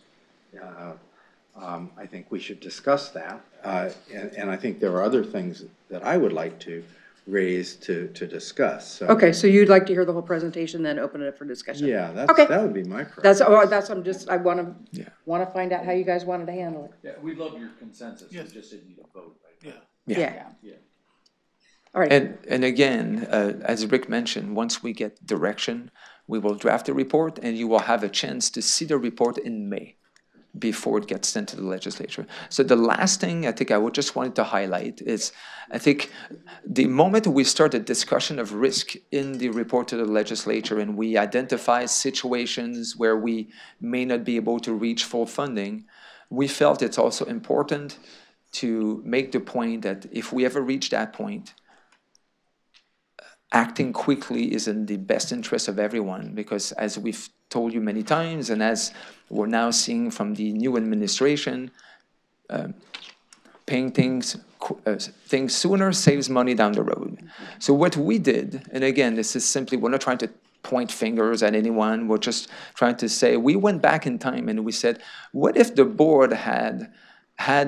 I think we should discuss that. And I think there are other things that I would like to raise to discuss. So, okay, so you'd like to hear the whole presentation, then open it up for discussion? Yeah, okay. That would be my preference. I want to find out how you guys wanted to handle it. Yeah, we'd love your consensus. Yes. We just didn't need a vote right now. Yeah. All right. And again, as Rick mentioned, once we get direction, we will draft a report, and you will have a chance to see the report in May before it gets sent to the legislature. So the last thing I think I would just wanted to highlight is, I think the moment we start a discussion of risk in the report to the legislature and we identify situations where we may not be able to reach full funding, we felt it's also important to make the point that if we ever reach that point, acting quickly is in the best interest of everyone, because as we've told you many times, and as we're now seeing from the new administration, paying things sooner saves money down the road. So what we did, and again, this is simply, we're not trying to point fingers at anyone, we're just trying to say, we went back in time and we said, what if the board had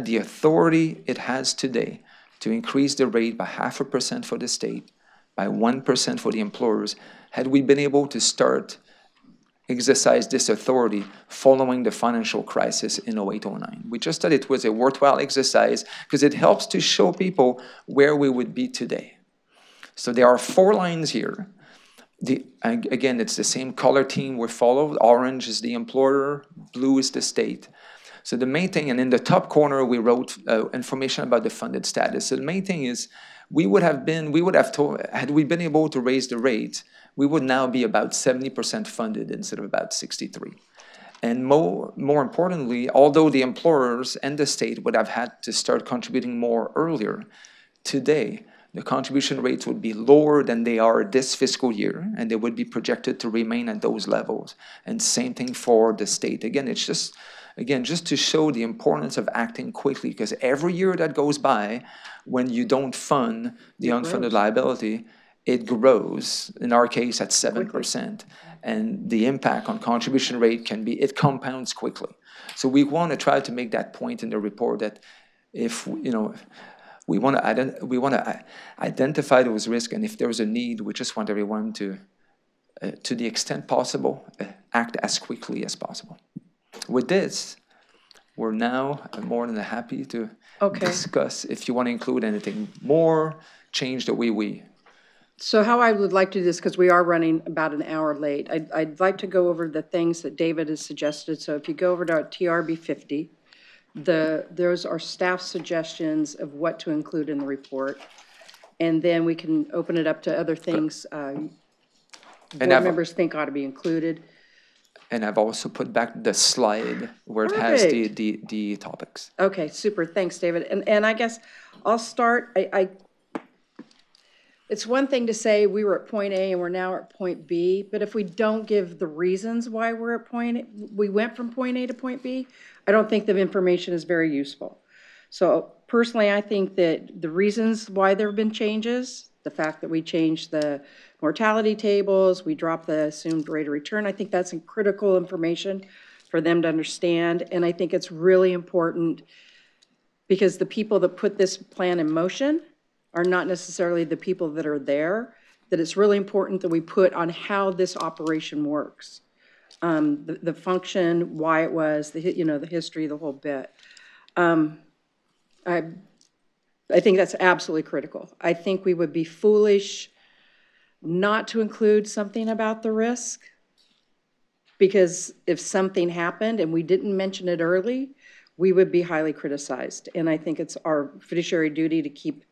the authority it has today to increase the rate by 0.5% for the state, by 1% for the employers, had we been able to exercise this authority following the financial crisis in 08-09. We just thought it was a worthwhile exercise because it helps to show people where we would be today. So there are 4 lines here. Again, it's the same color team we followed. Orange is the employer, blue is the state. So the main thing, and in the top corner, we wrote information about the funded status. So the main thing is, had we been able to raise the rate, we would now be about 70% funded instead of about 63%. And more importantly, although the employers and the state would have had to start contributing more earlier, today the contribution rates would be lower than they are this fiscal year, and they would be projected to remain at those levels. And same thing for the state. Again, it's just to show the importance of acting quickly, because every year that goes by, when you don't fund the unfunded liability, it grows, in our case, at 7%. And the impact on contribution rate it compounds quickly. So we want to try to make that point in the report that if, we want to identify those risks, and if there's a need, we just want everyone to the extent possible, act as quickly as possible. With this, we're now more than happy to discuss if you want to include anything more, change the way we So how I would like to do this, because we are running about an hour late, I'd like to go over the things that David has suggested. So if you go over to our TRB 50, those are staff suggestions of what to include in the report. And then we can open it up to other things board members think ought to be included. And I've also put back the slide where it has the topics. Okay, super, thanks, David. And I guess I'll start, it's one thing to say we were at point A and we're now at point B, but if we don't give the reasons why we're at we went from point A to point B, I don't think the information is very useful. So personally, I think that the reasons why there have been changes, the fact that we changed the mortality tables, we dropped the assumed rate of return, I think that's critical information for them to understand. And I think it's really important because the people that put this plan in motion are not necessarily the people that are there, that it's really important that we put on how this operation works. The function, why it was, the history, the whole bit. I think that's absolutely critical. I think we would be foolish not to include something about the risk, because if something happened and we didn't mention it early, we would be highly criticized. And I think it's our fiduciary duty to keep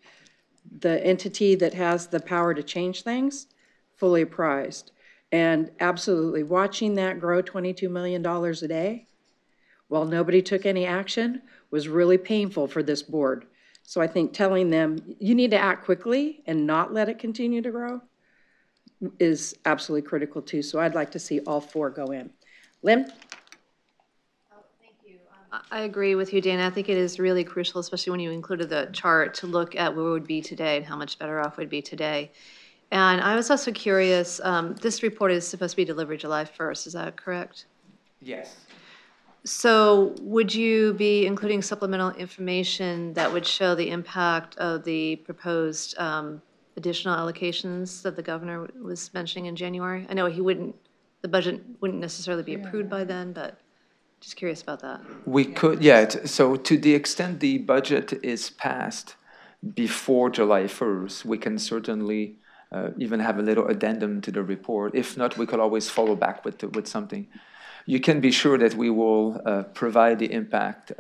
the entity that has the power to change things fully apprised. And absolutely, watching that grow $22 million a day while nobody took any action was really painful for this board. So I think telling them you need to act quickly and not let it continue to grow is absolutely critical too. So I'd like to see all four go in. Lynn? I agree with you, Dana. I think it is really crucial, especially when you included the chart, to look at where we would be today and how much better off we'd be today. And I was also curious, this report is supposed to be delivered July 1st, is that correct? Yes. So would you be including supplemental information that would show the impact of the proposed additional allocations that the governor was mentioning in January? I know the budget wouldn't necessarily be approved by then, but just curious about that. We could, yeah. So to the extent the budget is passed before July 1st, we can certainly even have a little addendum to the report. If not, we could always follow back with something. You can be sure that we will provide the impact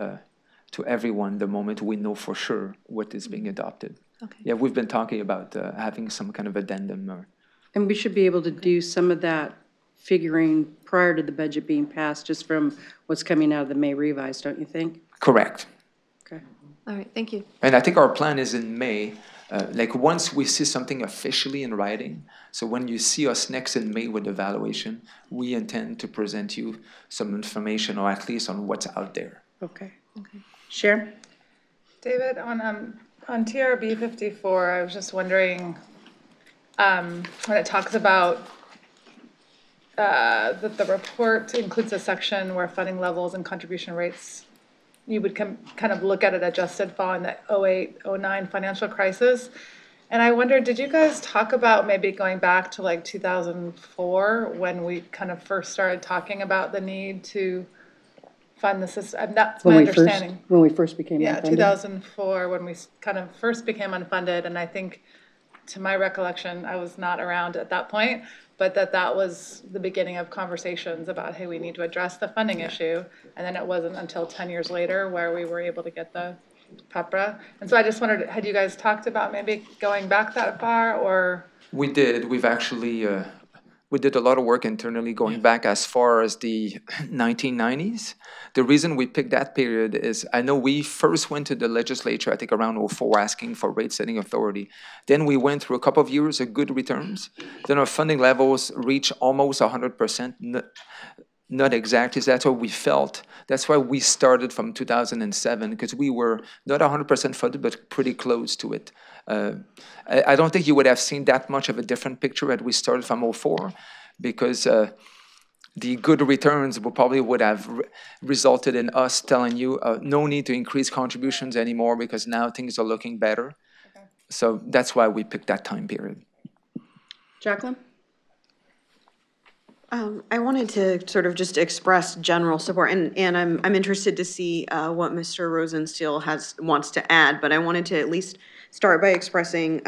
to everyone the moment we know for sure what is being adopted. Okay. Yeah, we've been talking about having some kind of addendum. And we should be able to do some of that figuring prior to the budget being passed, just from what's coming out of the May revise, don't you think? Correct. Okay. All right, thank you. And I think our plan is in May, like once we see something officially in writing, so when you see us next in May with the evaluation, we intend to present you some information, or at least on what's out there. Okay. Okay. Sharon? David, on TRB 54, I was just wondering, when it talks about that the report includes a section where funding levels and contribution rates, you would kind of look at it adjusted following the 08-09 financial crisis. And I wondered, did you guys talk about maybe going back to like 2004 when we kind of first started talking about the need to fund the system? That's my understanding. When we first became unfunded? Yeah, 2004, when we kind of first became unfunded. And I think, to my recollection, I was not around at that point, but that was the beginning of conversations about, hey, we need to address the funding issue. And then it wasn't until 10 years later where we were able to get the PEPRA. And so I just wondered, had you guys talked about maybe going back that far, or? We did. We've actually, we did a lot of work internally going back as far as the 1990s. The reason we picked that period is, I know we first went to the legislature, I think around 2004, asking for rate setting authority. Then we went through a couple of years of good returns. Then our funding levels reached almost 100%. Not exactly, that's what we felt. That's why we started from 2007, because we were not 100% funded, but pretty close to it. I don't think you would have seen that much of a different picture had we started from 2004, because the good returns would have resulted in us telling you no need to increase contributions anymore because now things are looking better. Okay. So that's why we picked that time period. Jacqueline? I wanted to sort of just express general support, and I'm interested to see what Mr. Rosenstiel wants to add, but I wanted to at least start by expressing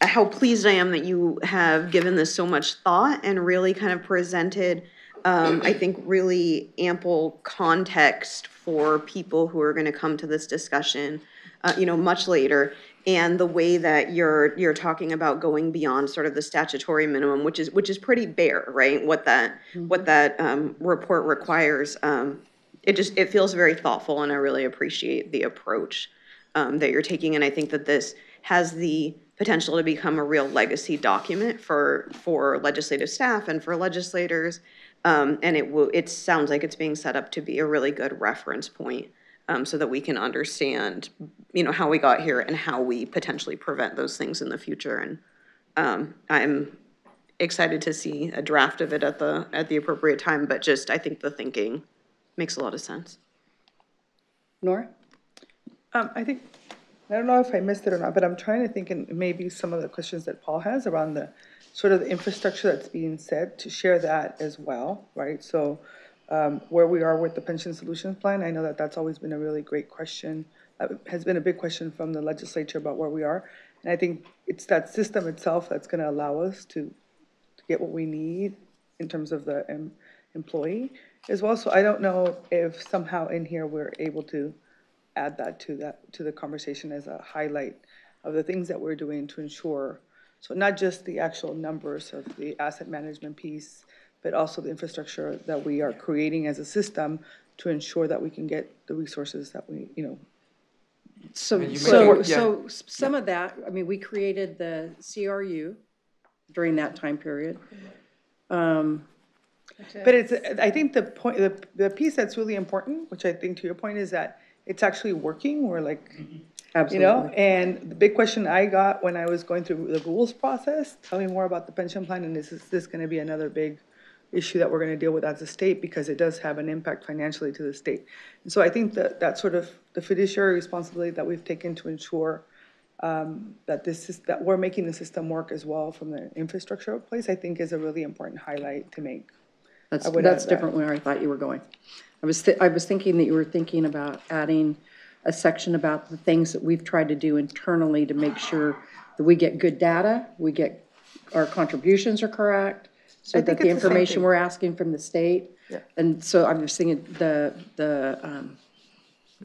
how pleased I am that you have given this so much thought and really kind of presented, I think, really ample context for people who are going to come to this discussion, much later. And the way that you're talking about going beyond sort of the statutory minimum, which is pretty bare, right? What that report requires. It feels very thoughtful, and I really appreciate the approach that you're taking. And I think that this has the potential to become a real legacy document for legislative staff and for legislators. And it sounds like it's being set up to be a really good reference point, so that we can understand, how we got here and how we potentially prevent those things in the future. And I'm excited to see a draft of it at the appropriate time, but I think the thinking makes a lot of sense. Nora? I think, I don't know if I missed it or not, but I'm trying to think, and maybe some of the questions that Paul has around the sort of the infrastructure that's being said, to share that as well, right? So where we are with the pension solutions plan, I know that that's always been a really great question, has been a big question from the legislature about where we are. And I think it's that system itself that's going to allow us to get what we need in terms of the employee as well. So I don't know if somehow in here we're able to add that to the conversation as a highlight of the things that we're doing to ensure, so not just the actual numbers of the asset management piece, but also the infrastructure that we are creating as a system to ensure that we can get the resources that we, So some of that, we created the CRU during that time period. But I think the point, the piece that's really important, which I think to your point, is that it's actually working. We're like, Absolutely. and the big question I got when I was going through the rules process, tell me more about the pension plan, and is this going to be another big issue that we're going to deal with as a state, because it does have an impact financially to the state. And so I think that sort of the fiduciary responsibility that we've taken to ensure that we're making the system work as well from the infrastructure place, I think is a really important highlight to make. That's different where I thought you were going. I was thinking that you were thinking about adding a section about the things that we've tried to do internally to make sure that we get good data, our contributions are correct, so that the information we're asking from the state. Yeah. And so I'm just thinking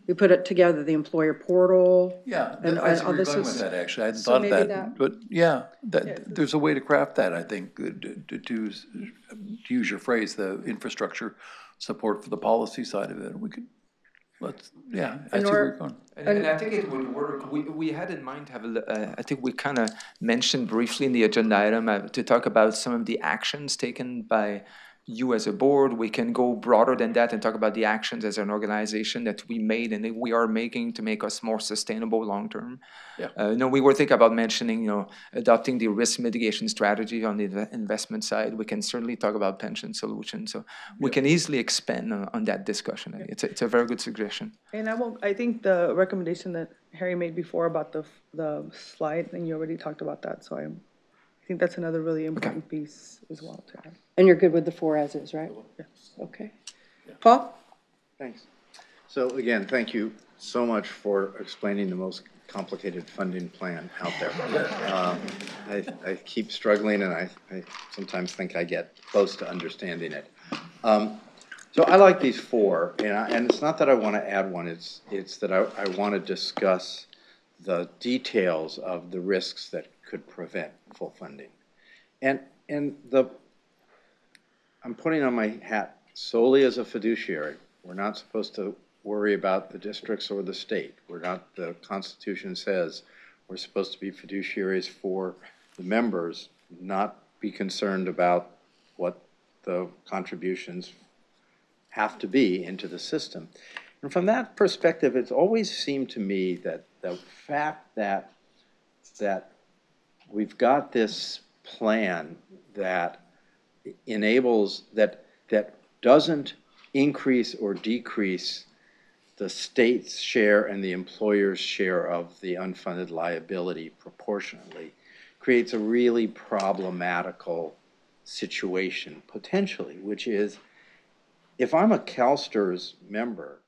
we put it together, the employer portal. Yeah, and I see where all you're this going with that, actually. I hadn't thought of that. But yeah, there's a way to craft that, I think, to use your phrase, the infrastructure support for the policy side of it. We could, I see where you're going. And I think it would work. We had in mind to have I think we kind of mentioned briefly in the agenda item to talk about some of the actions taken by you as a board. We can go broader than that and talk about the actions as an organization that we made and that we are making to make us more sustainable long term. Yeah. We were thinking about mentioning, adopting the risk mitigation strategy on the investment side. We can certainly talk about pension solutions. So we can easily expand on that discussion. It's a very good suggestion. And I think the recommendation that Harry made before about the slide, and you already talked about that. So I think that's another really important piece as well to add. And you're good with the 4 as is, right? Yeah. Okay. Paul? Thanks. So again, thank you so much for explaining the most complicated funding plan out there. I keep struggling, and I sometimes think I get close to understanding it. So I like these 4, and it's not that I want to add one, it's that I want to discuss the details of the risks that could prevent full funding. And I'm putting on my hat solely as a fiduciary. We're not supposed to worry about the districts or the state. The Constitution says we're supposed to be fiduciaries for the members, not be concerned about what the contributions have to be into the system. And from that perspective, it's always seemed to me that the fact that we've got this plan that enables, that doesn't increase or decrease the state's share and the employer's share of the unfunded liability proportionately, creates a really problematical situation, potentially, which is, if I'm a CalSTRS member